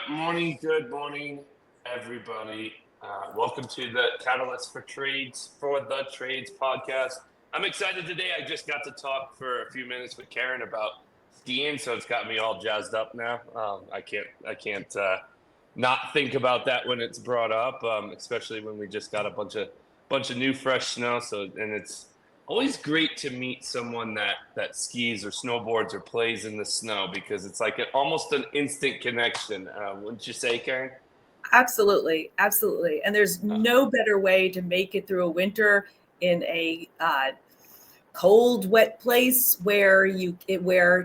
Good morning, everybody. Welcome to the Catalyst for the Trades podcast. I'm excited today. I just got to talk for a few minutes with Karen about skiing, so it's got me all jazzed up now. I can't not think about that when it's brought up, especially when we just got a bunch of new fresh snow. And it's always great to meet someone that skis or snowboards or plays in the snow, because it's like almost an instant connection. Wouldn't you say, Karen? Absolutely. And there's no better way to make it through a winter in a cold, wet place where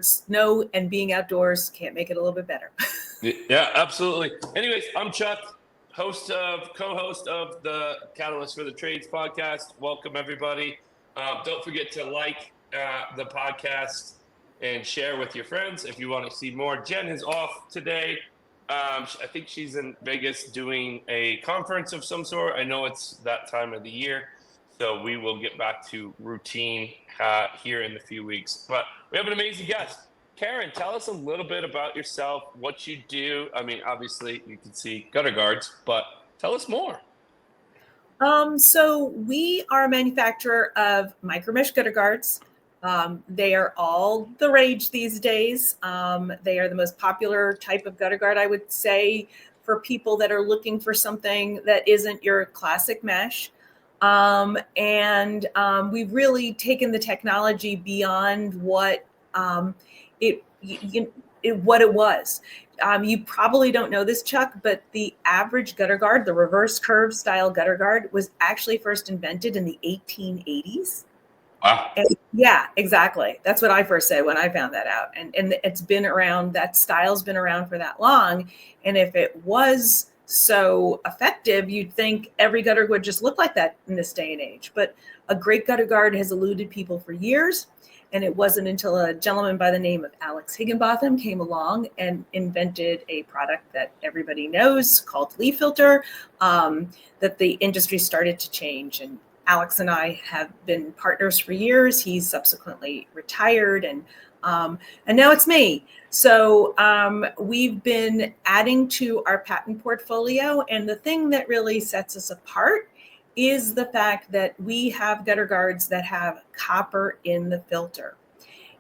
snow and being outdoors can't make it a little bit better. Yeah, absolutely. Anyways, I'm Chuck, co-host of the Catalyst for the Trades podcast. Welcome, everybody. Don't forget to like the podcast and share with your friends if you want to see more. Jen is off today. I think she's in Vegas doing a conference of some sort. I know it's that time of the year, so we will get back to routine here in a few weeks. But we have an amazing guest. Karen, tell us a little bit about yourself, what you do. I mean, obviously, you can see gutter guards, but tell us more. So we are a manufacturer of micro mesh gutter guards. They are all the rage these days. They are the most popular type of gutter guard, I would say, for people that are looking for something that isn't your classic mesh. We've really taken the technology beyond what it was. You probably don't know this, Chuck, but the average gutter guard, the reverse curve style gutter guard, was actually first invented in the 1880s. Wow. Yeah, exactly. That's what I first said when I found that out. And it's been around, that style's been around for that long. And if it was so effective, you'd think every gutter would just look like that in this day and age. But a great gutter guard has eluded people for years. And it wasn't until a gentleman by the name of Alex Higginbotham came along and invented a product that everybody knows called leaf filter, that the industry started to change. And Alex and I have been partners for years. He's subsequently retired, and now it's me. So we've been adding to our patent portfolio. And the thing that really sets us apart is the fact that we have gutter guards that have copper in the filter.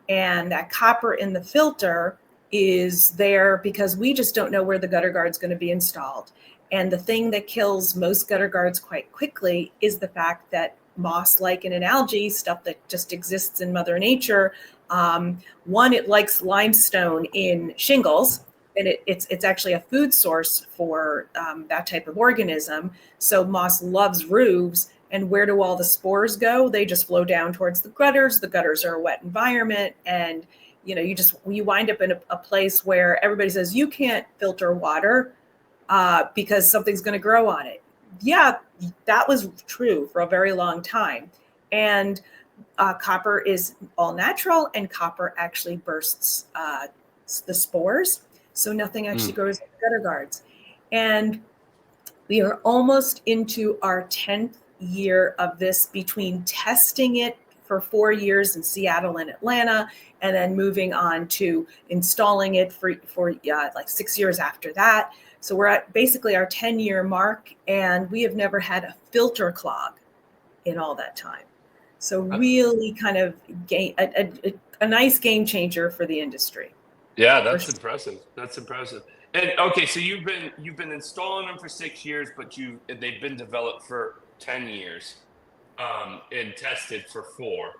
And that copper in the filter is there because we just don't know where the gutter guard's going to be installed. And the thing that kills most gutter guards quite quickly is the fact that moss, lichen, and algae, stuff that just exists in Mother Nature, one, it likes limestone in shingles, and it's actually a food source for that type of organism. So moss loves roofs, and where do all the spores go? They just flow down towards the gutters. The gutters are a wet environment, and you wind up in a place where everybody says you can't filter water because something's going to grow on it. Yeah, that was true for a very long time. And copper is all natural, and copper actually bursts the spores. So nothing actually grows in the gutter guards. And we are almost into our 10th year of this, between testing it for 4 years in Seattle and Atlanta, and then moving on to installing it for like 6 years after that. So we're at basically our 10-year mark, and we have never had a filter clog in all that time. So really kind of a nice game changer for the industry. Yeah, that's impressive. And okay, so you've been installing them for 6 years, but they've been developed for 10 years, and tested for 4.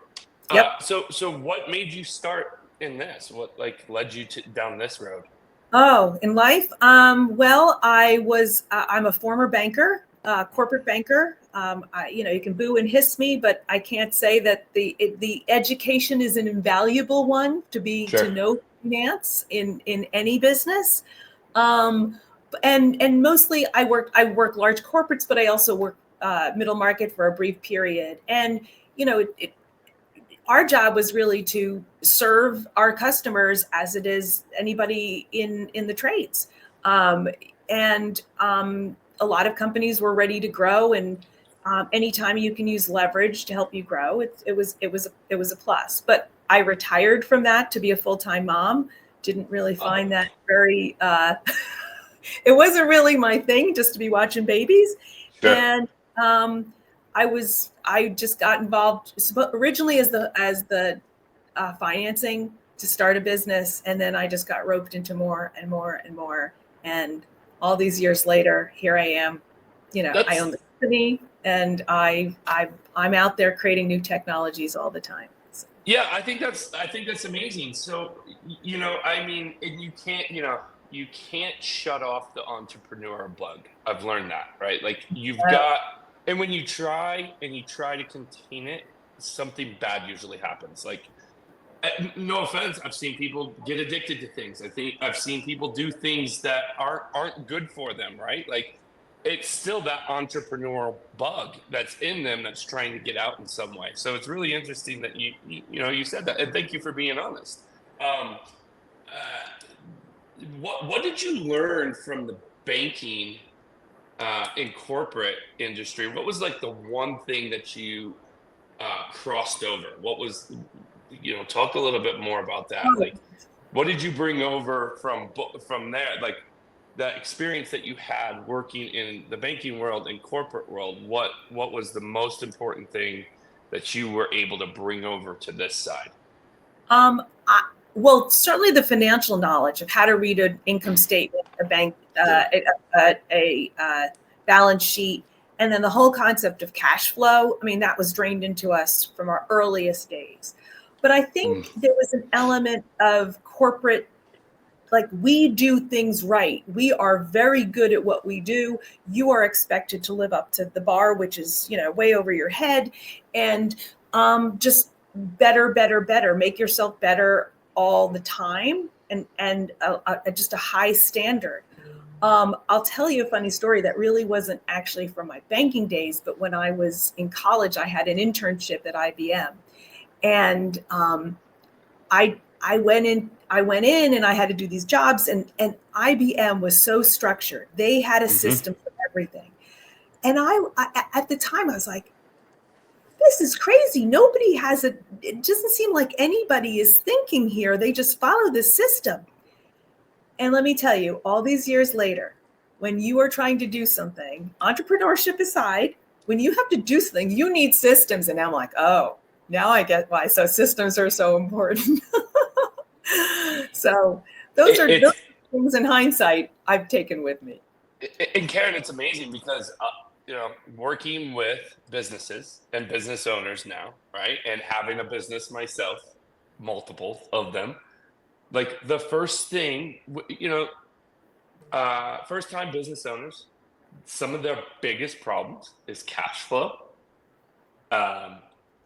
Yep. So what made you start in this? What led you down this road? Oh, in life? Well, I'm a former banker, corporate banker. You can boo and hiss me, but I can't say that the education is an invaluable one to know finance in any business. And mostly I work large corporates, but I also work middle market for a brief period. And our job was really to serve our customers as it is anybody in the trades. And a lot of companies were ready to grow, and anytime you can use leverage to help you grow, it was a plus. But I retired from that to be a full-time mom. Didn't really find that very it wasn't really my thing just to be watching babies. Sure. And I just got involved originally as the financing to start a business. And then I just got roped into more and more and more. And all these years later, here I am, I own the company, and I'm out there creating new technologies all the time. So. Yeah, I think that's amazing. So, and you can't shut off the entrepreneur bug. I've learned that, right? Like and when you try to contain it, something bad usually happens. Like, no offense, I've seen people get addicted to things. I think I've seen people do things that aren't good for them, right? Like, it's still that entrepreneurial bug that's in them that's trying to get out in some way. So it's really interesting that you said that, and thank you for being honest. What did you learn from the banking in corporate industry? What was like the one thing that you crossed over? What was, talk a little bit more about that. Like, what did you bring over from there? Like, that experience that you had working in the banking world and corporate world, what was the most important thing that you were able to bring over to this side? Well, certainly the financial knowledge of how to read an income statement, a bank, a balance sheet, and then the whole concept of cash flow. I mean, that was drained into us from our earliest days. But I think there was an element of corporate, like, we do things right. We are very good at what we do. You are expected to live up to the bar, which is, way over your head, and just better, make yourself better all the time, and just a high standard. I'll tell you a funny story that really wasn't actually from my banking days, but when I was in college, I had an internship at IBM, and I went in and I had to do these jobs, and IBM was so structured. They had a system for everything. And I at the time I was like, this is crazy. Nobody has it doesn't seem like anybody is thinking here. They just follow this system. And let me tell you, all these years later, when you are trying to do something, entrepreneurship aside, when you have to do something, you need systems. And I'm like, oh, now I get why. So systems are so important. So those are things in hindsight I've taken with me. And Karen, it's amazing because, working with businesses and business owners now, right? And having a business myself, multiple of them, like the first thing, first time business owners, some of their biggest problems is cash flow,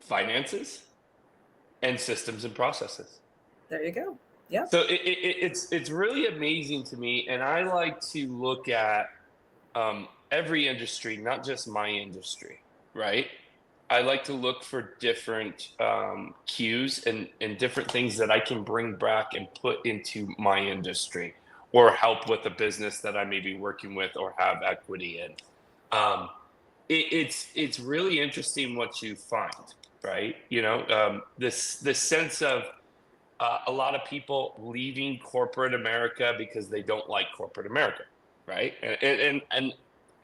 finances, and systems and processes. There you go. Yeah. So it's really amazing to me, and I like to look at every industry, not just my industry, right? I like to look for different cues and different things that I can bring back and put into my industry, or help with a business that I may be working with or have equity in. It's really interesting what you find, right? This sense of a lot of people leaving corporate America because they don't like corporate America, right? And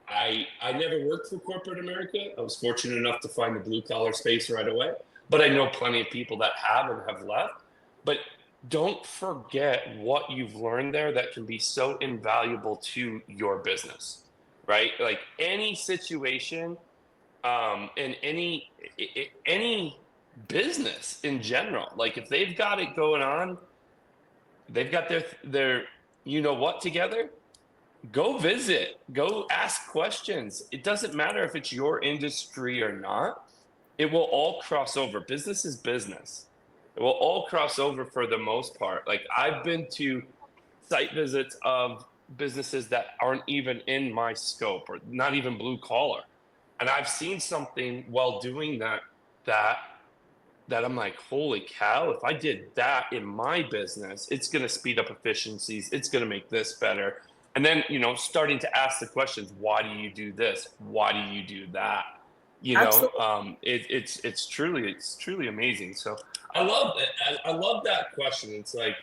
I never worked for corporate America. I was fortunate enough to find the blue collar space right away, but I know plenty of people that have and have left. But don't forget what you've learned there that can be so invaluable to your business, right? Like, any situation, in any business in general, like, if they've got it going on, they've got their what together, go visit, go ask questions. It doesn't matter if it's your industry or not. It will all cross over. Business is business. It will all cross over for the most part. Like, I've been to site visits of businesses that aren't even in my scope, or not even blue collar. And I've seen something while doing that I'm like, holy cow, if I did that in my business, it's going to speed up efficiencies. It's going to make this better. And then, starting to ask the questions, why do you do this? Why do you do that? It's truly amazing. So I love it. I love that question. It's like,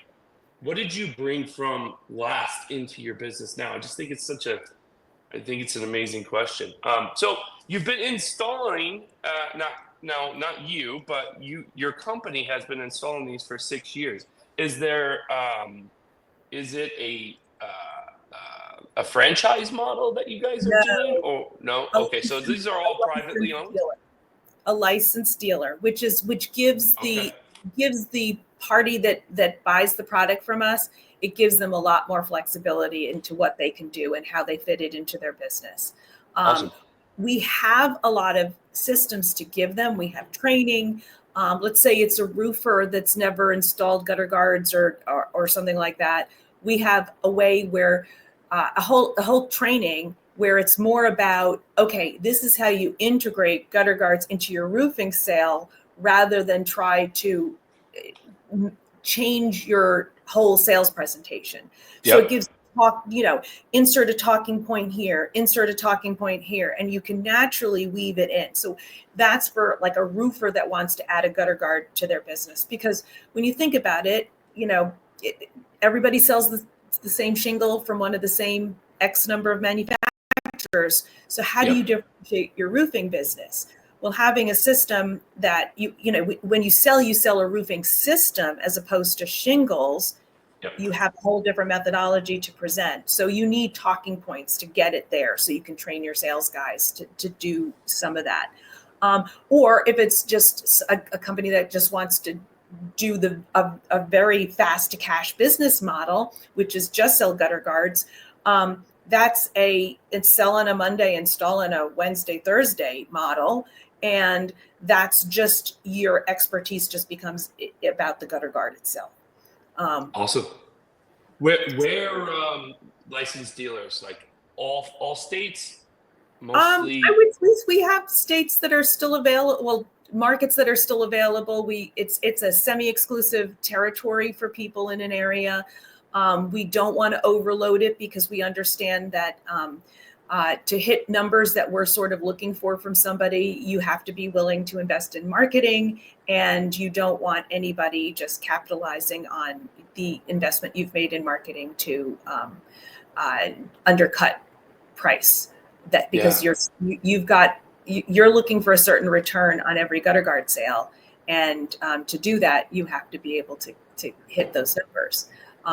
what did you bring from last into your business now? I just think it's I think it's an amazing question. So you've been installing, not you, but your company has been installing these for 6 years. Is there, is it a franchise model that you guys are doing, No, or no? a Okay, so these are all privately licensed owned. dealer. A licensed dealer, which gives Okay, the party that buys the product from us, it gives them a lot more flexibility into what they can do and how they fit it into their business. awesome. We have a lot of systems to give them. We have training. Let's say it's a roofer that's never installed gutter guards or something like that. We have a way where a whole training where it's more about, okay, this is how you integrate gutter guards into your roofing sale rather than try to change your whole sales presentation. So Yep. it gives insert a talking point here, insert a talking point here, and you can naturally weave it in. So that's for like a roofer that wants to add a gutter guard to their business. Because when you think about it, everybody sells the same shingle from one of the same X number of manufacturers. So how do you differentiate your roofing business? Well, having a system that when you sell a roofing system as opposed to shingles, you have a whole different methodology to present. So you need talking points to get it there so you can train your sales guys to do some of that. Or if it's just a company that just wants to do a very fast to cash business model, which is just sell gutter guards, it's sell on a Monday, install on a Wednesday, Thursday model. And that's just your expertise just becomes about the gutter guard itself. Awesome. Where licensed dealers, like all states, mostly? I would say we have states that are still available. Well, markets that are still available. It's a semi-exclusive territory for people in an area. We don't want to overload it because we understand that to hit numbers that we're sort of looking for from somebody, you have to be willing to invest in marketing, and you don't want anybody just capitalizing on the investment you've made in marketing to undercut price. That because you're looking for a certain return on every gutter guard sale, and to do that, you have to be able to hit those numbers.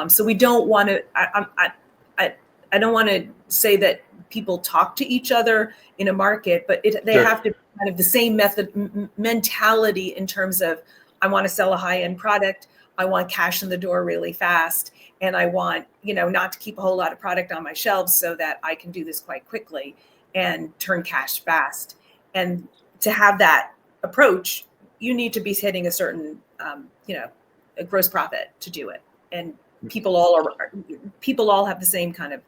So we don't want to. I don't want to say that people talk to each other in a market, but they have to be kind of the same mentality in terms of, I want to sell a high-end product, I want cash in the door really fast, and I want, not to keep a whole lot of product on my shelves so that I can do this quite quickly and turn cash fast. And to have that approach, you need to be hitting a certain, a gross profit to do it. And people all have the same kind of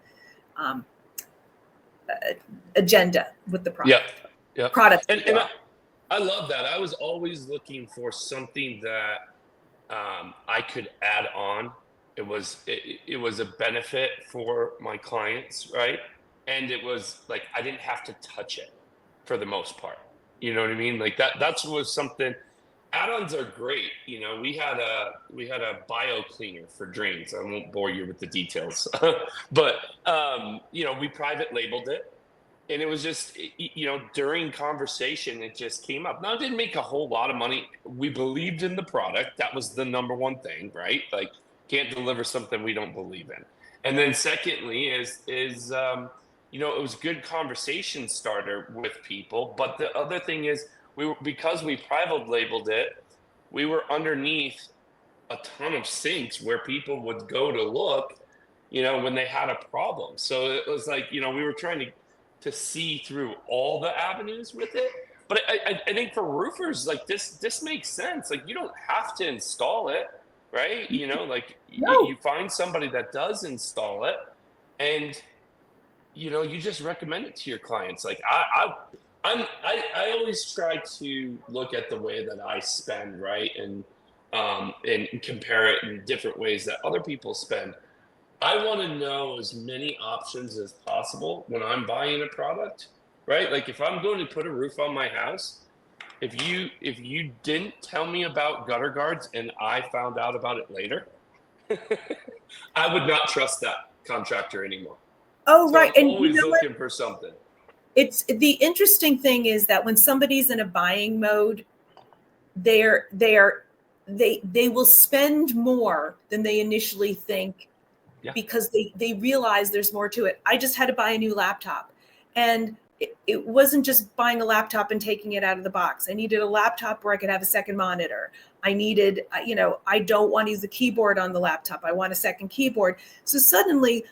agenda with the product. Yeah. Product. And I love that. I was always looking for something that I could add on. It was a benefit for my clients, right? And it was like I didn't have to touch it for the most part. You know what I mean? Like that was something. Add-ons are great. We had a bio cleaner for drains. I won't bore you with the details, but we private labeled it, and it was just during conversation it just came up. Now it didn't make a whole lot of money. We believed in the product. That was the number one thing, right? Like can't deliver something we don't believe in. And then secondly is it was a good conversation starter with people. But the other thing is, because we private labeled it, we were underneath a ton of sinks where people would go to look, when they had a problem. So it was like, we were trying to see through all the avenues with it. But I think for roofers, like this makes sense. Like you don't have to install it, right? You find somebody that does install it, and you just recommend it to your clients. Like I always try to look at the way that I spend, right, and compare it in different ways that other people spend. I want to know as many options as possible when I'm buying a product, right? Like if I'm going to put a roof on my house, if you didn't tell me about gutter guards and I found out about it later, I would not trust that contractor anymore. Oh, So right. I'm And always looking for something. it's the interesting thing is that when somebody's in a buying mode, they will spend more than they initially think, because they realize there's more to it. I just had to buy a new laptop, and it wasn't just buying a laptop and taking it out of the box. I needed a laptop where I could have a second monitor. I needed, I don't want to use the keyboard on the laptop. I want a second keyboard. So suddenly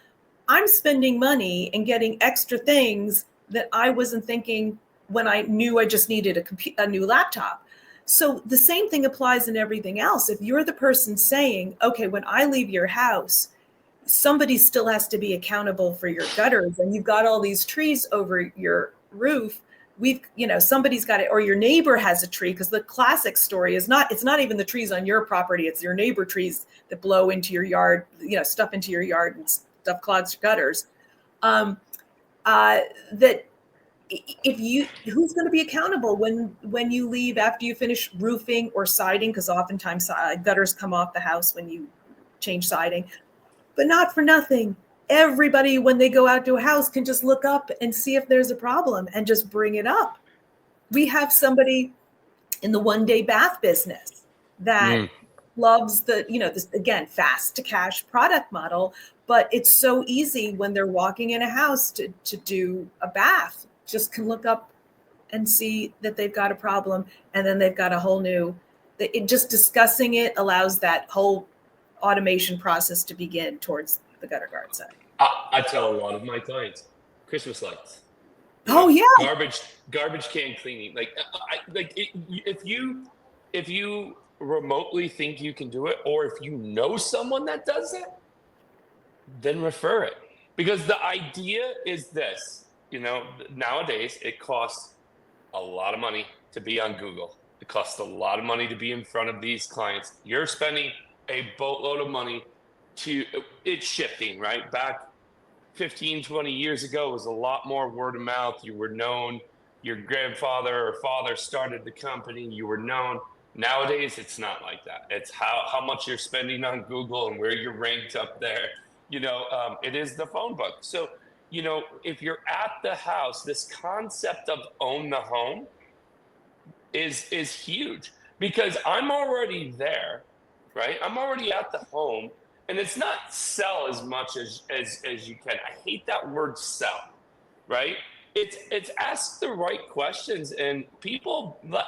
I'm spending money and getting extra things that I wasn't thinking when I knew I just needed a new laptop. So the same thing applies in everything else. If you're the person saying, okay, when I leave your house, somebody still has to be accountable for your gutters, and you've got all these trees over your roof, somebody's got it, or your neighbor has a tree, because the classic story is it's not even the trees on your property, it's your neighbor trees that blow into your yard, stuff into your yard and stuff clogs your gutters. That who's going to be accountable when you leave after you finish roofing or siding, because oftentimes gutters come off the house when you change siding. But not for nothing, everybody, when they go out to a house, can just look up and see if there's a problem and just bring it up. We have somebody in the one-day bath business that loves this, again, fast to cash product model, but it's so easy when they're walking in a house to do a bath. Just can look up and see that they've got a problem, and then they've got a whole new, just discussing it allows that whole automation process to begin towards the gutter guard side. I tell a lot of my clients, Christmas lights. Yeah. Garbage can cleaning. If you remotely think you can do it, or if you know someone that does it, then refer it. Because the idea is this, nowadays it costs a lot of money to be on Google. It costs a lot of money to be in front of these clients. You're spending a boatload of money it's shifting, right? Back 15, 20 years ago, it was a lot more word of mouth. You were known. Your grandfather or father started the company. You were known. Nowadays, it's not like that. It's how much you're spending on Google and where you're ranked up there. It is the phone book. So, if you're at the house, this concept of own the home is huge, because I'm already there. Right? I'm already at the home, and it's not sell as much as you can. I hate that word sell, right? It's ask the right questions, and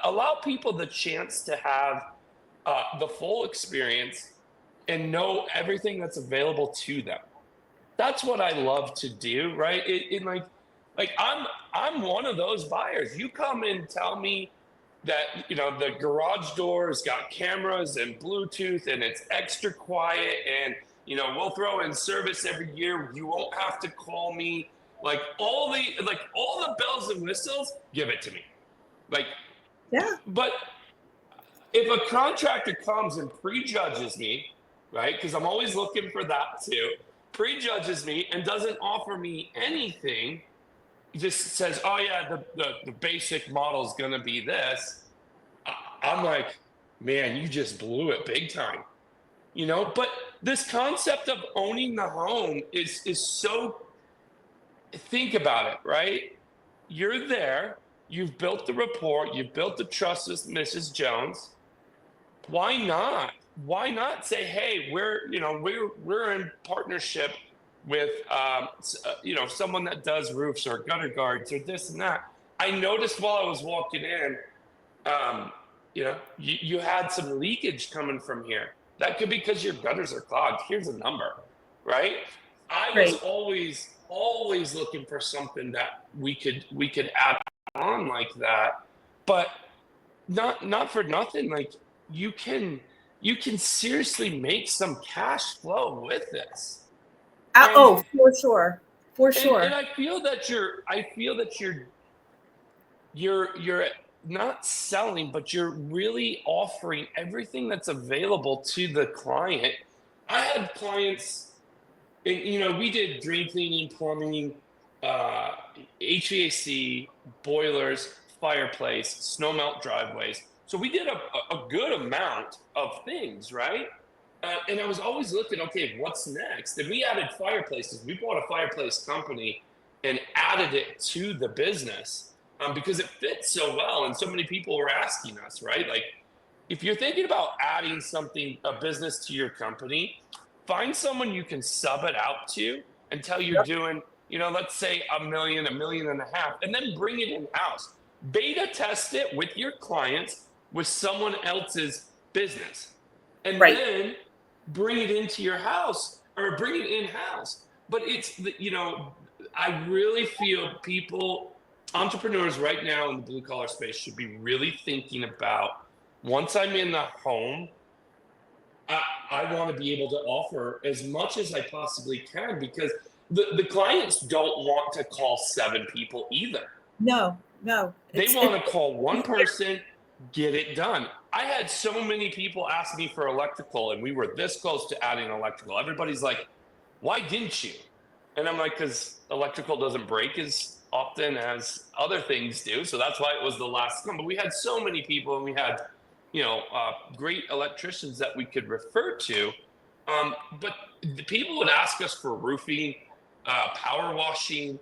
allow people the chance to have the full experience and know everything that's available to them. That's what I love to do, right? I'm one of those buyers. You come and tell me that the garage door's got cameras and Bluetooth and it's extra quiet, and we'll throw in service every year. You won't have to call me. All the bells and whistles, give it to me. But if a contractor comes and prejudges me, right? Because I'm always looking for that too. Prejudges me and doesn't offer me anything. Just says, oh yeah, the basic model is going to be this. I'm like, man, you just blew it big time. But this concept of owning the home is so, think about it, right? You're there, you've built the rapport, you've built the trust with Mrs. Jones. Why not say, hey, we're in partnership with someone that does roofs or gutter guards or this and that. I noticed while I was walking in, you had some leakage coming from here. That could be because your gutters are clogged. Here's a number, right? I was always looking for something that we could add on like that, but not for nothing. You can seriously make some cash flow with this. For sure. And I feel that you're not selling, but you're really offering everything that's available to the client. I had clients, we did drain cleaning, plumbing, HVAC, boilers, fireplace, snow melt driveways. So we did a good amount of things, right? And I was always looking, okay, what's next? And we added fireplaces. We bought a fireplace company and added it to the business because it fits so well. And so many people were asking us, right? Like, if you're thinking about adding something, a business to your company, find someone you can sub it out to until you're doing, let's say $1 million, $1.5 million, and then bring it in house. Beta test it with your clients with someone else's business. And then bring it into your house or bring it in house. But it's, I really feel entrepreneurs right now in the blue collar space should be really thinking about, once I'm in the home, I want to be able to offer as much as I possibly can, because the clients don't want to call 7 people either. No. They want to call one person, get it done. I had so many people ask me for electrical, and we were this close to adding electrical. Everybody's like, why didn't you? And I'm like, because electrical doesn't break as often as other things do. So that's why it was the last one. But we had so many people, and we had, great electricians that we could refer to. But the people would ask us for roofing, power washing,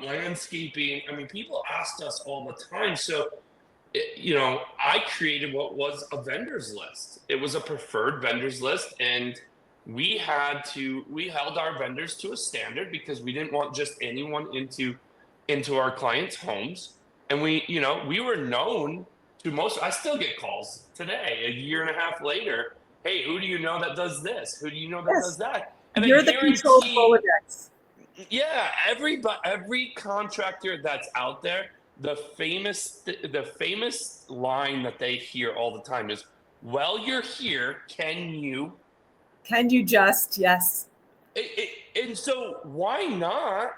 landscaping. I mean, people asked us all the time. So, I created what was a vendors list. It was a preferred vendors list, and we held our vendors to a standard because we didn't want just anyone into our clients' homes. And we were known to most. I still get calls today, a year and a half later. Hey, who do you know that does this? Who do you know that does that? And you're the controlled Rolodex. Yeah, every contractor that's out there, the famous line that they hear all the time is, "Well, you're here. Can you just?" Yes. And so why not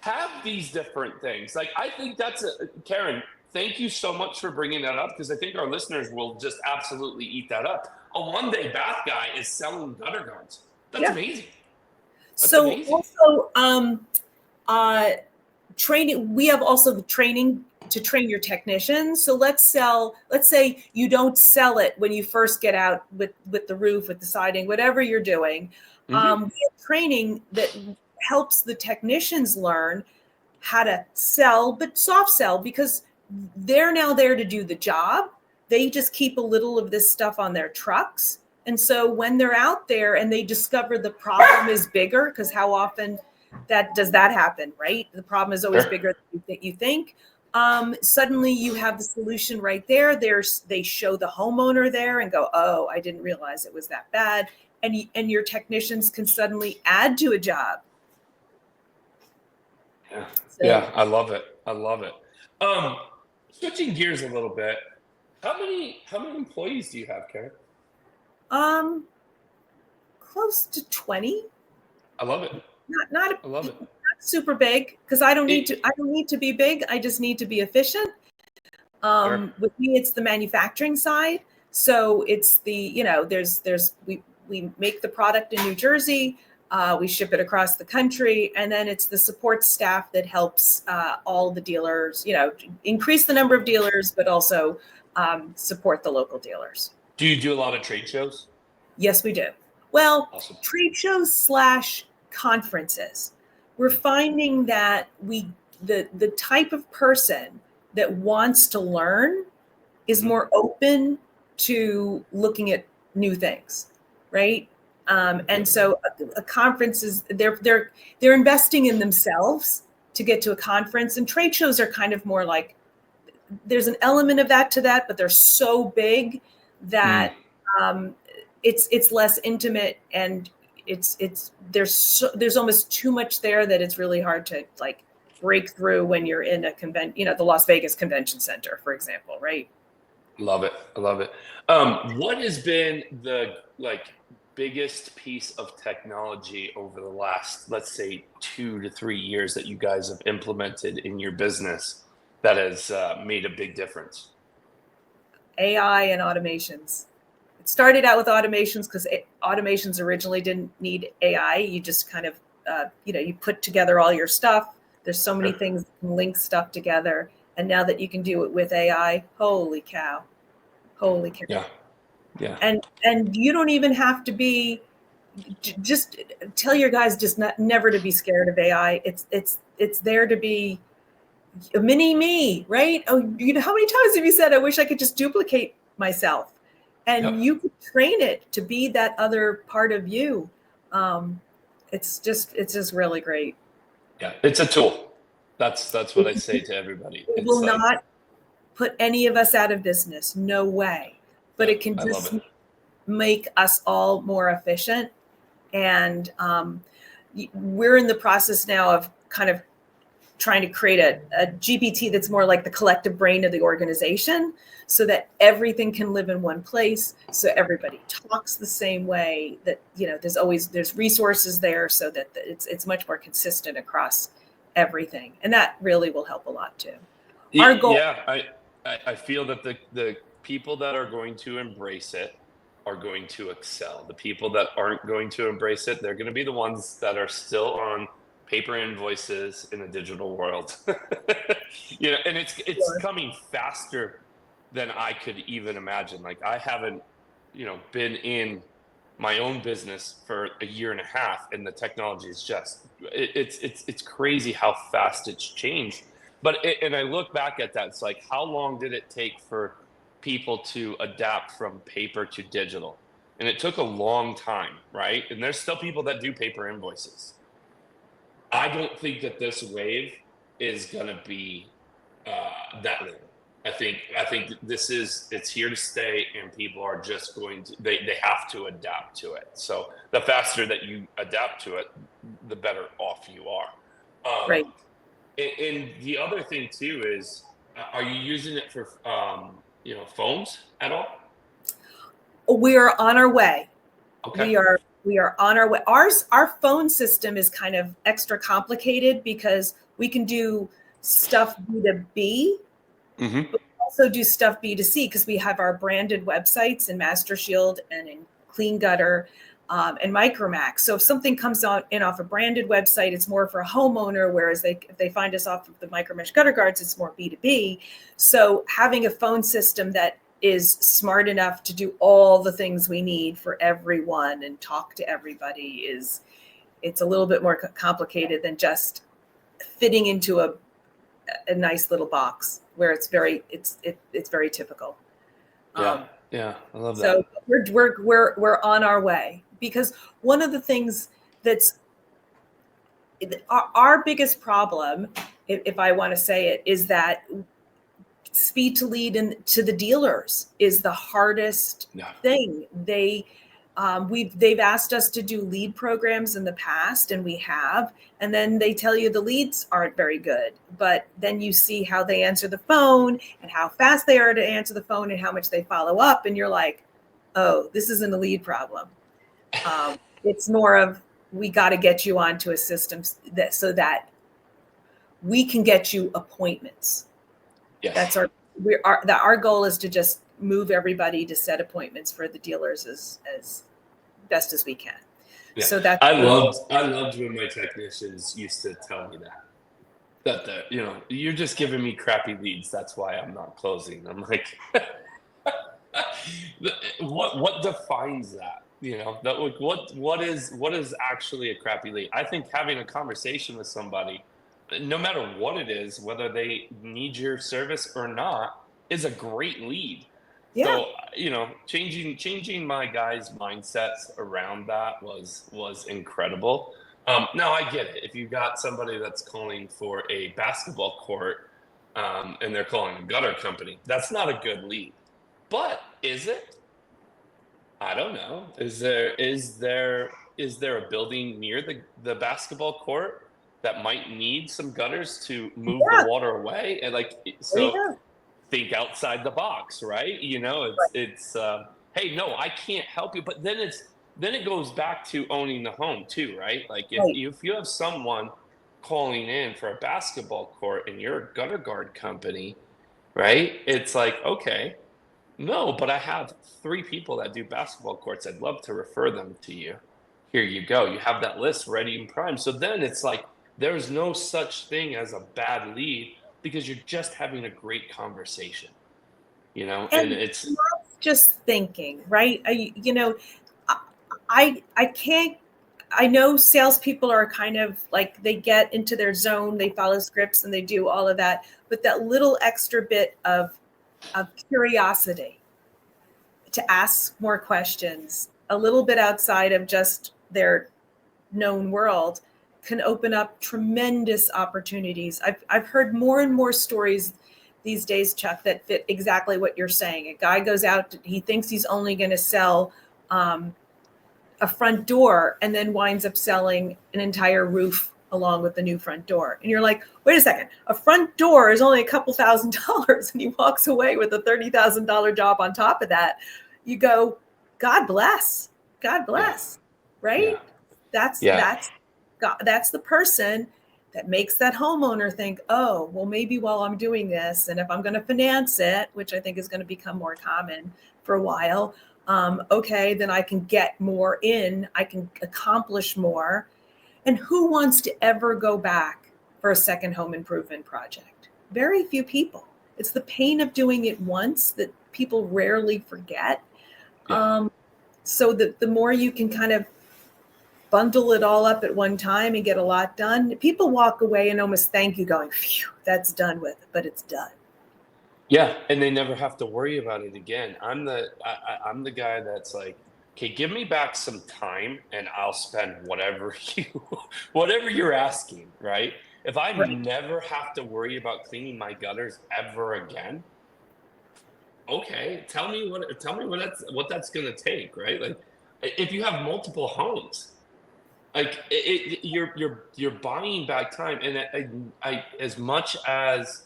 have these different things? Like, I think Karen, thank you so much for bringing that up, because I think our listeners will just absolutely eat that up. A one-day bath guy is selling gutter guards. That's amazing. That's amazing. Also, training. We have also the training to train your technicians. So let's say you don't sell it when you first get out with the roof, with the siding, whatever you're doing. We have training that helps the technicians learn how to sell, but soft sell, because they're now there to do the job. They just keep a little of this stuff on their trucks. And so when they're out there and they discover the problem is bigger, because how often does that happen, right? The problem is always bigger than you think. Suddenly you have the solution right there. They show the homeowner there and go, oh, I didn't realize it was that bad. And your technicians can suddenly add to a job. Yeah. Yeah, I love it. Switching gears a little bit, how many employees do you have, Karen? Close to 20. I love it. I love it. Not super big, because I don't need to be big. I just need to be efficient. With me, it's the manufacturing side. So it's the, we make the product in New Jersey. We ship it across the country, and then it's the support staff that helps all the dealers, increase the number of dealers, but also support the local dealers. Do you do a lot of trade shows? Yes, we do. Well, awesome. Trade shows / conferences. We're finding that the type of person that wants to learn is more open to looking at new things, right? And so a conference is they're investing in themselves to get to a conference, and trade shows are kind of more like, there's an element of that to that, but they're so big that it's less intimate, and there's almost too much there that it's really hard to like break through when you're in a the Las Vegas Convention Center, for example, right? Love it. What has been the biggest piece of technology over the last, let's say, 2 to 3 years that you guys have implemented in your business that has made a big difference? AI and automations. It started out with automations because automations originally didn't need AI. You just kind of, you put together all your stuff. There's so many things that can link stuff together. And now that you can do it with AI, holy cow. Yeah. Yeah. And you don't even have to be, just tell your guys just never to be scared of AI. It's there to be a mini me, right? Oh, how many times have you said, I wish I could just duplicate myself? And you could train it to be that other part of you. It's just really great. Yeah, it's a tool. That's what I say to everybody. It will not put any of us out of business. No way. But it can just make us all more efficient. And we're in the process now of kind of trying to create a GPT that's more like the collective brain of the organization, so that everything can live in one place, so everybody talks the same way, that there's resources there, so that it's much more consistent across everything, and that really will help a lot too. Our goal, I feel that the people that are going to embrace it are going to excel. The people that aren't going to embrace it, they're going to be the ones that are still on paper invoices in a digital world. And it's coming faster than I could even imagine. Like, I haven't, been in my own business for a year and a half, and the technology is just, it's crazy how fast it's changed. And I look back at that, it's like, how long did it take for people to adapt from paper to digital? And it took a long time, right? And there's still people that do paper invoices. I don't think that this wave is going to be that long. I think it's here to stay, and people are just going to, they have to adapt to it. So the faster that you adapt to it, the better off you are. right. And the other thing too is, are you using it for phones at all? We are on our way. Okay. We are on our way. Our phone system is kind of extra complicated because we can do stuff B2B, but also do stuff B2C, because we have our branded websites in Master Shield and in Clean Gutter and Micromax. So if something comes in off a branded website, it's more for a homeowner, whereas if they find us off of the Micromesh Gutter Guards, it's more B2B. So having a phone system that is smart enough to do all the things we need for everyone and talk to everybody it's a little bit more complicated than just fitting into a nice little box where it's very typical. Yeah, I love that. So we're on our way, because one of the things that's our biggest problem, if I want to say it, is that speed to lead to the dealers is the hardest thing. They've asked us to do lead programs in the past, and we have, and then they tell you the leads aren't very good, but then you see how they answer the phone and how fast they are to answer the phone and how much they follow up, and you're like, oh, this isn't a lead problem. It's more of, we got to get you onto a system so that we can get you appointments. Yes. That's our goal is to just move everybody to set appointments for the dealers as best as we can. Yeah. So that's, I loved when my technicians used to tell me that you're just giving me crappy leads, that's why I'm not closing. I'm like, what defines that? What is actually a crappy lead? I think having a conversation with somebody, no matter what it is, whether they need your service or not, is a great lead. Yeah. So, changing my guys' mindsets around that was incredible. Now I get it. If you got somebody that's calling for a basketball court, and they're calling a gutter company, that's not a good lead. But is it? I don't know. Is there a building near the basketball court that might need some gutters to move the water away? And think outside the box, right? It's hey, no, I can't help you. But then it goes back to owning the home too, right? Like if you have someone calling in for a basketball court and you're a gutter guard company, right? It's like, okay, no, but I have 3 people that do basketball courts. I'd love to refer them to you. Here you go. You have that list ready and prime. So then it's like, there's no such thing as a bad lead, because you're just having a great conversation, and it's just thinking, right? I can't. I know salespeople are kind of like they get into their zone, they follow scripts, and they do all of that. But that little extra bit of curiosity to ask more questions, a little bit outside of just their known world, can open up tremendous opportunities. I've heard more and more stories these days, Chuck, that fit exactly what you're saying. A guy goes out, he thinks he's only going to sell a front door, and then winds up selling an entire roof along with the new front door. And you're like, wait a second, a front door is only a couple $1,000s, and he walks away with a $30,000 job on top of that. You go, God bless, right? That's God, that's the person that makes that homeowner think, oh, well, maybe while I'm doing this, and if I'm going to finance it, which I think is going to become more common for a while, okay, then I can get more in, I can accomplish more. And who wants to ever go back for a second home improvement project? Very few people. It's the pain of doing it once that people rarely forget. So that the more you can kind of bundle it all up at one time and get a lot done, people walk away and almost thank you going, phew, that's done with, but it's done. Yeah, and they never have to worry about it again. I'm the guy that's like, okay, give me back some time and I'll spend whatever you're asking, right? If I never have to worry about cleaning my gutters ever again, okay, tell me what that's gonna take, right? Like, if you have multiple homes, like you're buying back time, and I as much as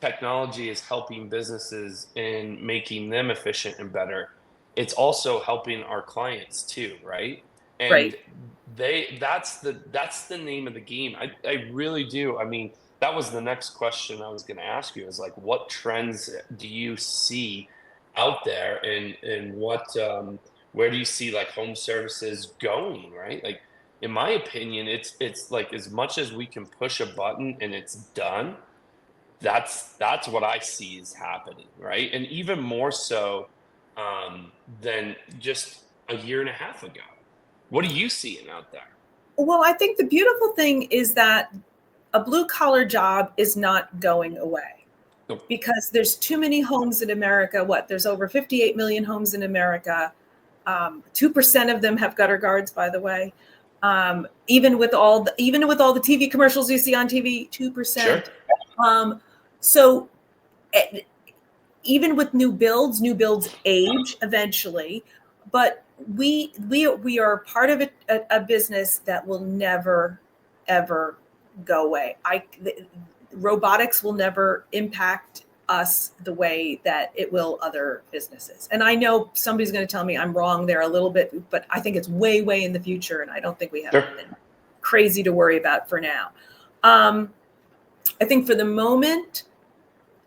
technology is helping businesses in making them efficient and better, it's also helping our clients too, right? And that's the name of the game. I really do. I mean, that was the next question I was going to ask you, is like, what trends do you see out there, and what where do you see like home services going, right? Like, in my opinion, it's like, as much as we can push a button and it's done, that's what I see is happening, right? And even more so than just a year and a half ago. What are you seeing out there? Well, I think the beautiful thing is that a blue collar job is not going away, because there's too many homes in America. There's over 58 million homes in America. 2% of them have gutter guards, by the way. Even with all the TV commercials you see on TV, 2%. Sure. So even with new builds age eventually, but we are part of a business that will never, ever go away. Robotics will never impact us the way that it will other businesses. And I know somebody's going to tell me I'm wrong there a little bit, but I think it's way, way in the future. And I don't think we have anything crazy to worry about for now. I think for the moment,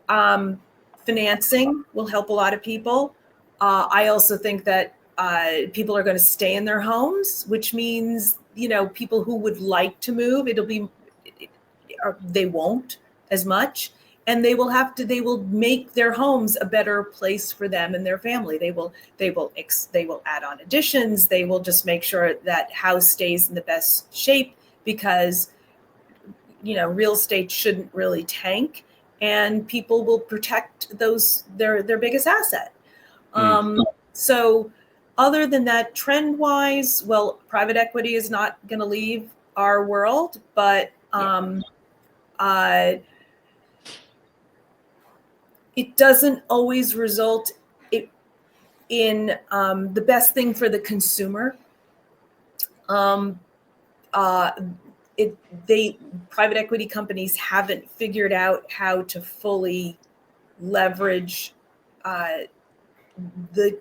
financing will help a lot of people. I also think that people are going to stay in their homes, which means, people who would like to move, they won't as much, and they will make their homes a better place for them and their family. They will add on additions. They will just make sure that house stays in the best shape, because real estate shouldn't really tank, and people will protect their biggest asset. So other than that, trend wise, well, private equity is not going to leave our world, but it doesn't always result in the best thing for the consumer. Private equity companies haven't figured out how to fully leverage the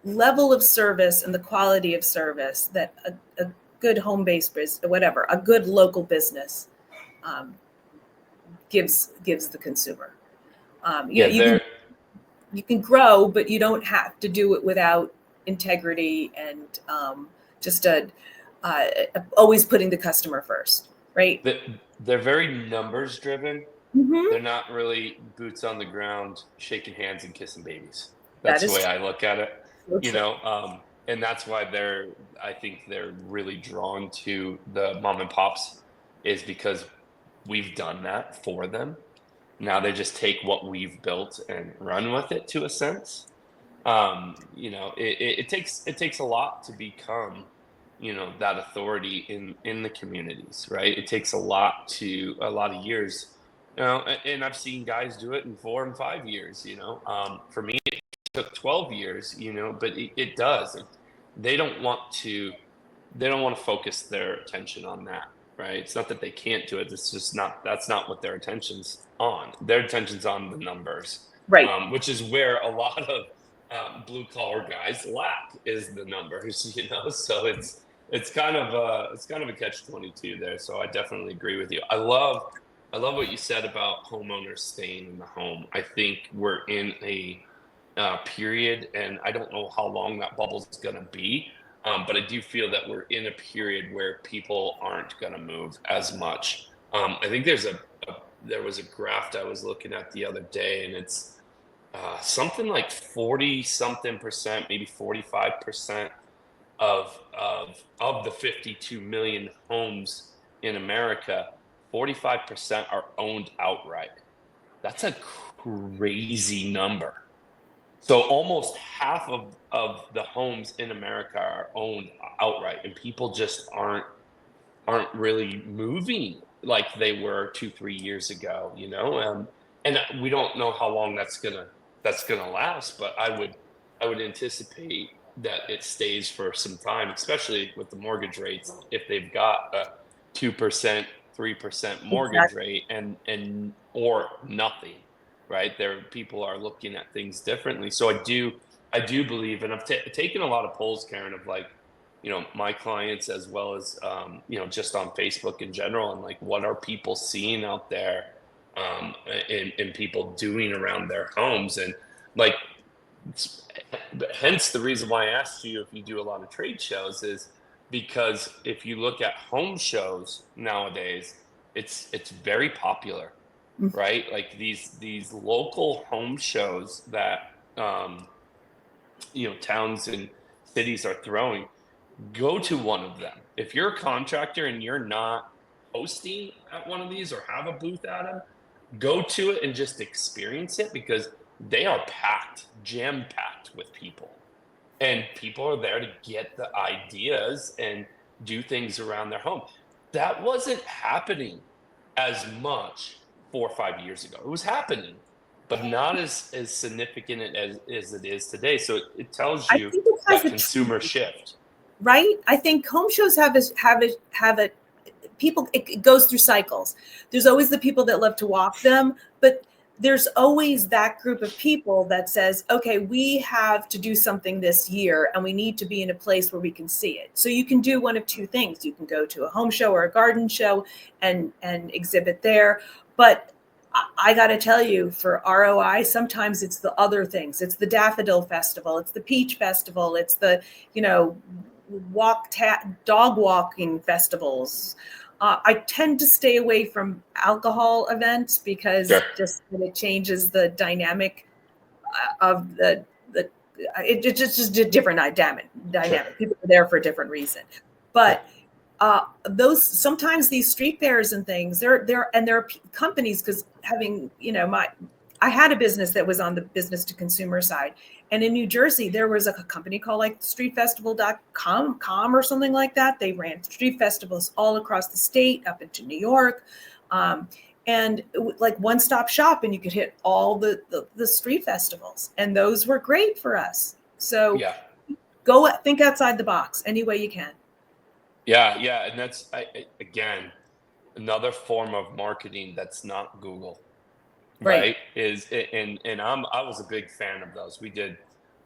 level of service and the quality of service that a good home-based business, whatever, a good local business gives the consumer. You can grow, but you don't have to do it without integrity and just always putting the customer first, right? They're very numbers driven. Mm-hmm. They're not really boots on the ground, shaking hands and kissing babies. That's That the is way I look at it, so you true. know, and that's why I think they're really drawn to the mom and pops is because we've done that for them. Now they just take what we've built and run with it to a sense. You know, it takes a lot to become, you know, that authority in the communities, right? It takes a lot of years, you know, and I've seen guys do it in 4 and 5 years. You know, for me it took 12 years. You know, but it does. They don't want to. They don't want to focus their attention on that, right? It's not that they can't do it. It's just not. That's not what their attention's on. Their attention's on the numbers, Right. which is where a lot of blue collar guys lack is the numbers, you know. So it's kind of a catch-22 there. So I definitely agree with you. I love what you said about homeowners staying in the home. I think we're in a period, and I don't know how long that bubble is going to be, but I do feel that we're in a period where people aren't going to move as much. I think there was a graph I was looking at the other day, and it's something like 40 something percent, maybe 45% of the 52 million homes in America, 45% are owned outright. That's a crazy number. So almost half of the homes in America are owned outright, and people just aren't really moving like they were 2 3 years ago, you know. And we don't know how long that's gonna last, but I would anticipate that it stays for some time, especially with the mortgage rates. If they've got a 2%, 3% mortgage Exactly. rate and or nothing, right? There people are looking at things differently. So I do believe, and I've taken a lot of polls, Karen, of like, you know, my clients as well as you know, just on Facebook in general, and like what are people seeing out there, and people doing around their homes, and like hence the reason why I asked you if you do a lot of trade shows is because if you look at home shows nowadays, it's very popular, Mm. right? Like these local home shows that um, you know, towns and cities are throwing. Go to one of them. If you're a contractor and you're not hosting at one of these or have a booth at them, go to it and just experience it, because they are packed, jam packed with people. And people are there to get the ideas and do things around their home. That wasn't happening as much 4 or 5 years ago. It was happening, but not as significant as it is today. So it tells I you think it has that a consumer trend, shift. right? I think home shows have a people, it goes through cycles. There's always the people that love to walk them, but there's always that group of people that says, okay, we have to do something this year and we need to be in a place where we can see it. So you can do one of two things. You can go to a home show or a garden show and exhibit there. But I got to tell you, for ROI, sometimes it's the other things. It's the Daffodil Festival. It's the Peach Festival. It's the, you know, dog walking festivals. I tend to stay away from alcohol events because Sure. just it changes the dynamic of the it's just a different dynamic. Sure. People are there for a different reason. But those sometimes these street fairs and things, they're companies, because having, you know, I had a business that was on the business to consumer side. And in New Jersey, there was a company called like streetfestival.com or something like that. They ran street festivals all across the state, up into New York. And like one-stop shop, and you could hit all the street festivals. And those were great for us. So Yeah. go think outside the box any way you can. Yeah. And that's, again, another form of marketing that's not Google, Right. right? I was a big fan of those. We did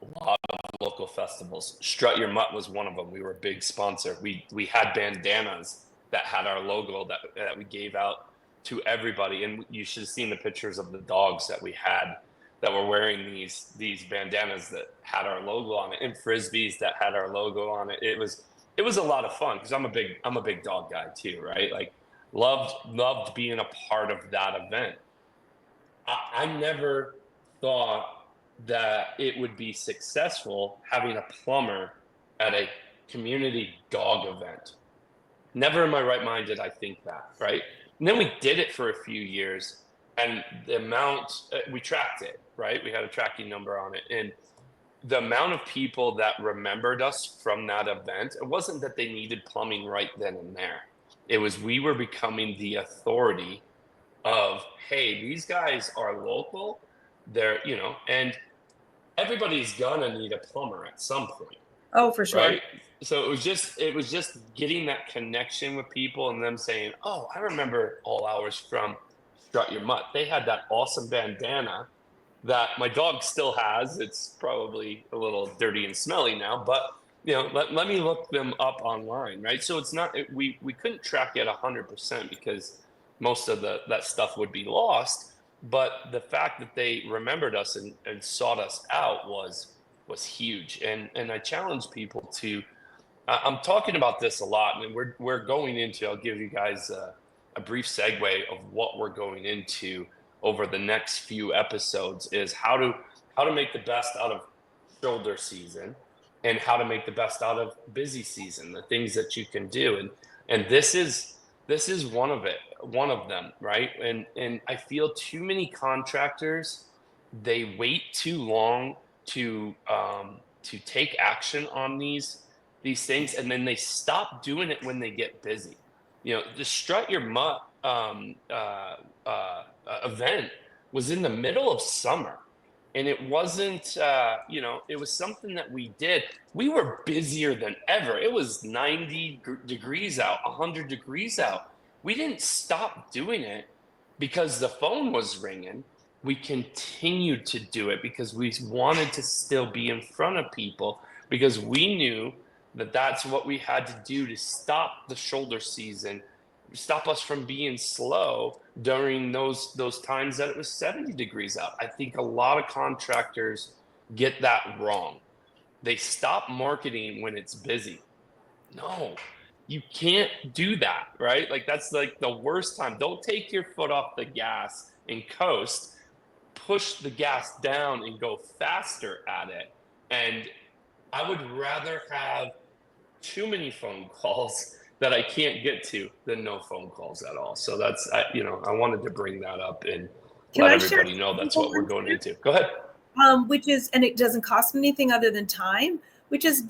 a lot of local festivals. Strut Your Mutt was one of them. We were a big sponsor. We had bandanas that had our logo that we gave out to everybody. And you should have seen the pictures of the dogs that we had that were wearing these bandanas that had our logo on it, and frisbees that had our logo on it. It was a lot of fun, because I'm a big dog guy too, right? Like loved being a part of that event. I never thought that it would be successful having a plumber at a community dog event. Never in my right mind did I think that, right? And then we did it for a few years, and the amount, we tracked it, right? We had a tracking number on it. And the amount of people that remembered us from that event, it wasn't that they needed plumbing right then and there. It was we were becoming the authority of, hey, these guys are local. They're, and everybody's gonna need a plumber at some point. Oh, for sure. Right. So it was just getting that connection with people and them saying, oh, I remember All Hours from Strut Your Mutt. They had that awesome bandana that my dog still has. It's probably a little dirty and smelly now, but let me look them up online. Right. So it's not, we couldn't track it 100% because most of that stuff would be lost. But the fact that they remembered us and sought us out was huge. And I challenge people to, I'm talking about this a lot, and we're going into, I'll give you guys a brief segue of what we're going into over the next few episodes, is how to make the best out of shoulder season and how to make the best out of busy season, the things that you can do. And this is one of them, right? And I feel too many contractors, they wait too long to take action on these things, and then they stop doing it when they get busy. The Strut Your Mutt event was in the middle of summer, and it wasn't it was something that we did. We were busier than ever. It was 90 degrees out, 100 degrees out. We didn't stop doing it because the phone was ringing. We continued to do it because we wanted to still be in front of people, because we knew that that's what we had to do to stop the shoulder season, stop us from being slow during those times that it was 70 degrees out. I think a lot of contractors get that wrong. They stop marketing when it's busy. No, you can't do that, right? Like, that's like the worst time. Don't take your foot off the gas and coast. Push the gas down and go faster at it. And I would rather have too many phone calls that I can't get to than no phone calls at all. So that's, I wanted to bring that up and let everybody know that's what we're going into. Go ahead. Which is, and it doesn't cost them anything other than time, which is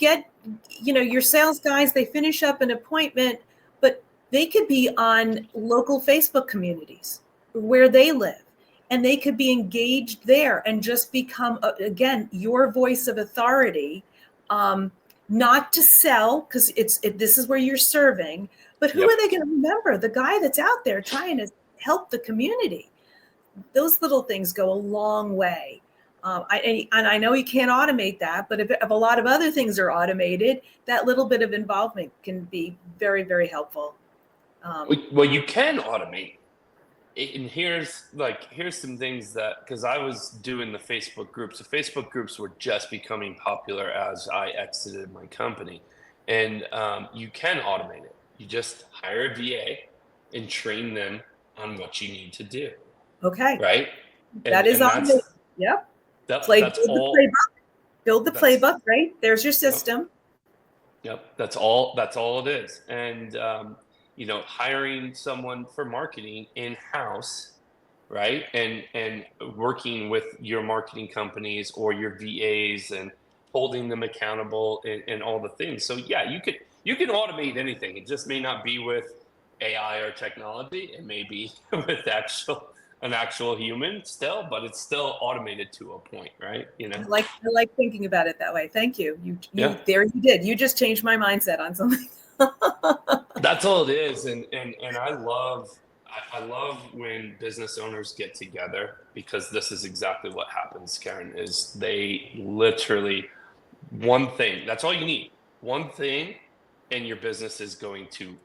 your sales guys, they finish up an appointment, but they could be on local Facebook communities where they live. And they could be engaged there and just become, again, your voice of authority, not to sell, because this is where you're serving, but who are they going to remember? The guy that's out there trying to help the community. Those little things go a long way. And I know you can't automate that, but if a lot of other things are automated, that little bit of involvement can be very, very helpful. Well, you can automate. And here's some things that, because I was doing the Facebook groups. The Facebook groups were just becoming popular as I exited my company. And you can automate it. You just hire a VA and train them on what you need to do. Okay. Right? That is automated. Yep. That's all. Build the playbook, right? There's your system. Yep. That's all it is. And hiring someone for marketing in-house, right? And working with your marketing companies or your VAs and holding them accountable and all the things. So yeah, you can automate anything. It just may not be with AI or technology. It may be with an actual human still, but it's still automated to a point, right? I like thinking about it that way. Thank you. There you did. You just changed my mindset on something. That's all it is. And I love when business owners get together, because this is exactly what happens, Karen, is they literally, one thing, that's all you need. One thing, and your business is going to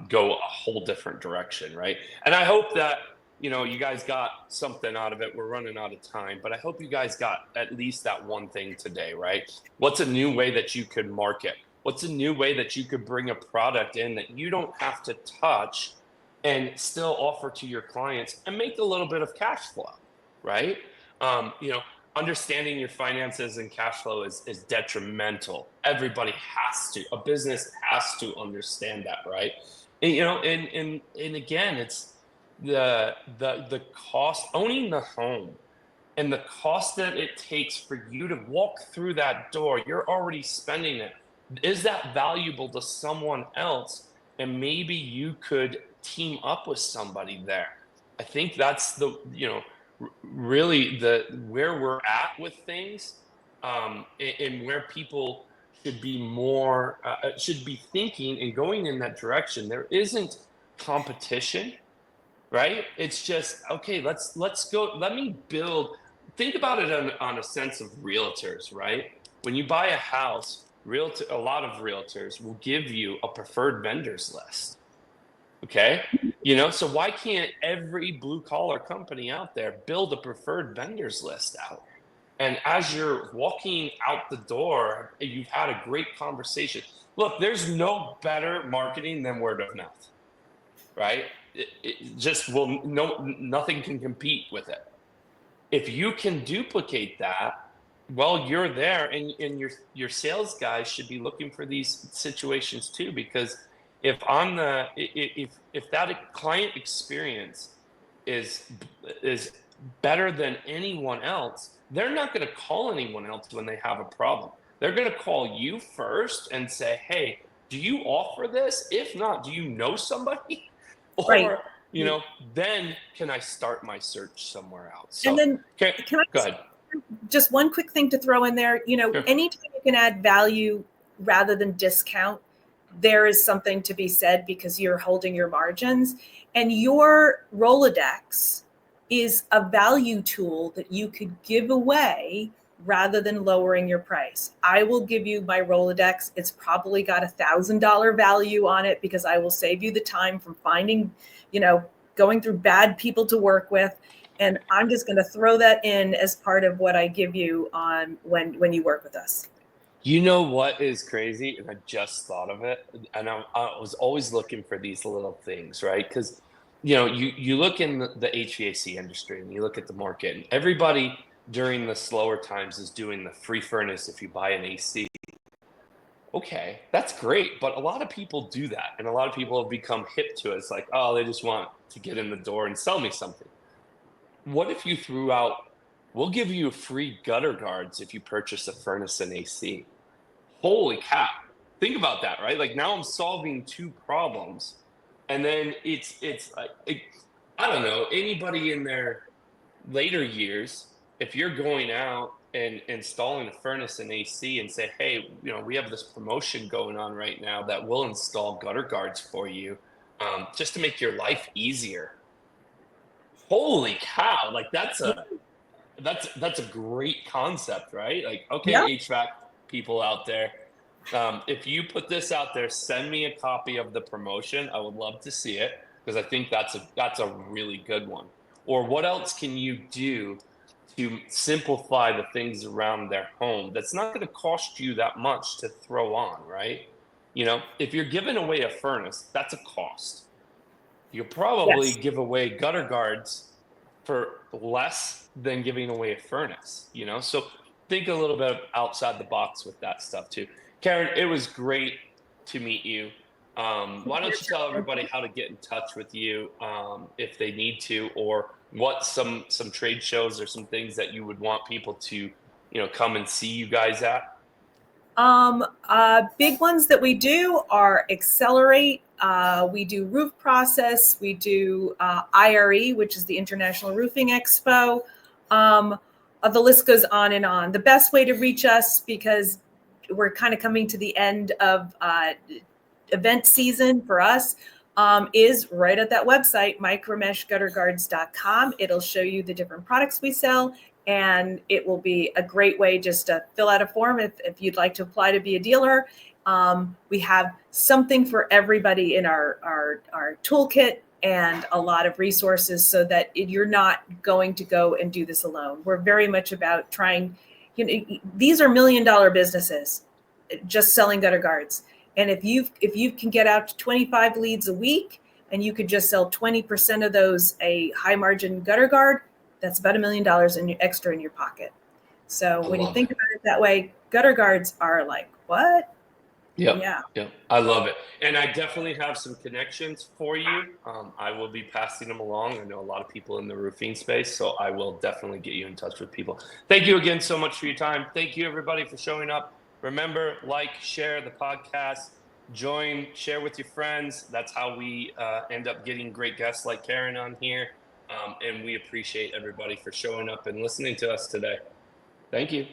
go a whole different direction, right? And I hope that, you guys got something out of it. We're running out of time, but I hope you guys got at least that one thing today, right? What's a new way that you could market? What's a new way that you could bring a product in that you don't have to touch and still offer to your clients and make a little bit of cash flow, right? I'm understanding your finances and cash flow is detrimental. Everybody has to, a business has to understand that, right? And, and again, it's the cost, owning the home and the cost that it takes for you to walk through that door. You're already spending it. Is that valuable to someone else? And maybe you could team up with somebody there. I think that's the, really where we're at with things, and where people should be more, should be thinking and going in that direction. There isn't competition, right? It's just, okay, let's go, let me build. Think about it on a sense of realtors, right? When you buy a house, a lot of realtors will give you a preferred vendors list. Okay. So why can't every blue collar company out there build a preferred vendors list out? And as you're walking out the door, you've had a great conversation. Look, there's no better marketing than word of mouth, right? It just will, nothing can compete with it. If you can duplicate that, well, you're there, and your sales guys should be looking for these situations too, because if that client experience is better than anyone else, they're not going to call anyone else when they have a problem. They're going to call you first and say, hey, do you offer this? If not, do you know somebody? Or, Right. Then can I start my search somewhere else? So, And then can I go ahead. Just one quick thing to throw in there, Sure. Anytime you can add value rather than discount, there is something to be said, because you're holding your margins, and your Rolodex is a value tool that you could give away rather than lowering your price. I will give you my Rolodex. It's probably got $1,000 value on it, because I will save you the time from finding, going through bad people to work with. And I'm just going to throw that in as part of what I give you on when you work with us. You know what is crazy? And I just thought of it. And I was always looking for these little things, right? Because, you look in the HVAC industry and you look at the market, and everybody during the slower times is doing the free furnace if you buy an AC. Okay, that's great. But a lot of people do that. And a lot of people have become hip to it. It's like, oh, they just want to get in the door and sell me something. What if you threw out, we'll give you free gutter guards if you purchase a furnace and AC? Holy cow. Think about that, right? Like, now I'm solving two problems. And then it's like, I don't know, anybody in their later years, if you're going out and installing a furnace and AC and say, hey, we have this promotion going on right now that will install gutter guards for you, just to make your life easier. Holy cow. Like, that's a great concept, right? Like, okay, Yeah. HVAC people out there, if you put this out there, send me a copy of the promotion. I would love to see it, because I think that's a really good one. Or what else can you do to simplify the things around their home that's not going to cost you that much to throw on, right? If you're giving away a furnace, that's a cost. You'll probably give away gutter guards for less than giving away a furnace, So think a little bit outside the box with that stuff too. Karen, it was great to meet you. Why don't you tell everybody how to get in touch with you, if they need to, or what some trade shows or some things that you would want people to, come and see you guys at? Big ones that we do are Accelerate. We do Roof Process. We do IRE, which is the International Roofing Expo. The list goes on and on. The best way to reach us, because we're kind of coming to the end of event season for us, is right at that website, micromeshgutterguards.com. It'll show you the different products we sell, and it will be a great way just to fill out a form if you'd like to apply to be a dealer. We have something for everybody in our toolkit, and a lot of resources, so that you're not going to go and do this alone. We're very much about trying, these are $1 million businesses just selling gutter guards. And if you can get out to 25 leads a week, and you could just sell 20% of those a high margin gutter guard, that's about $1 million extra in your pocket. So I when you love think it. about it that way, gutter guards are like, what? Yep. Yeah. Yep. I love it. And I definitely have some connections for you. I will be passing them along. I know a lot of people in the roofing space, so I will definitely get you in touch with people. Thank you again so much for your time. Thank you, everybody, for showing up. Remember, like, share the podcast, join, share with your friends. That's how we end up getting great guests like Karen on here. And we appreciate everybody for showing up and listening to us today. Thank you.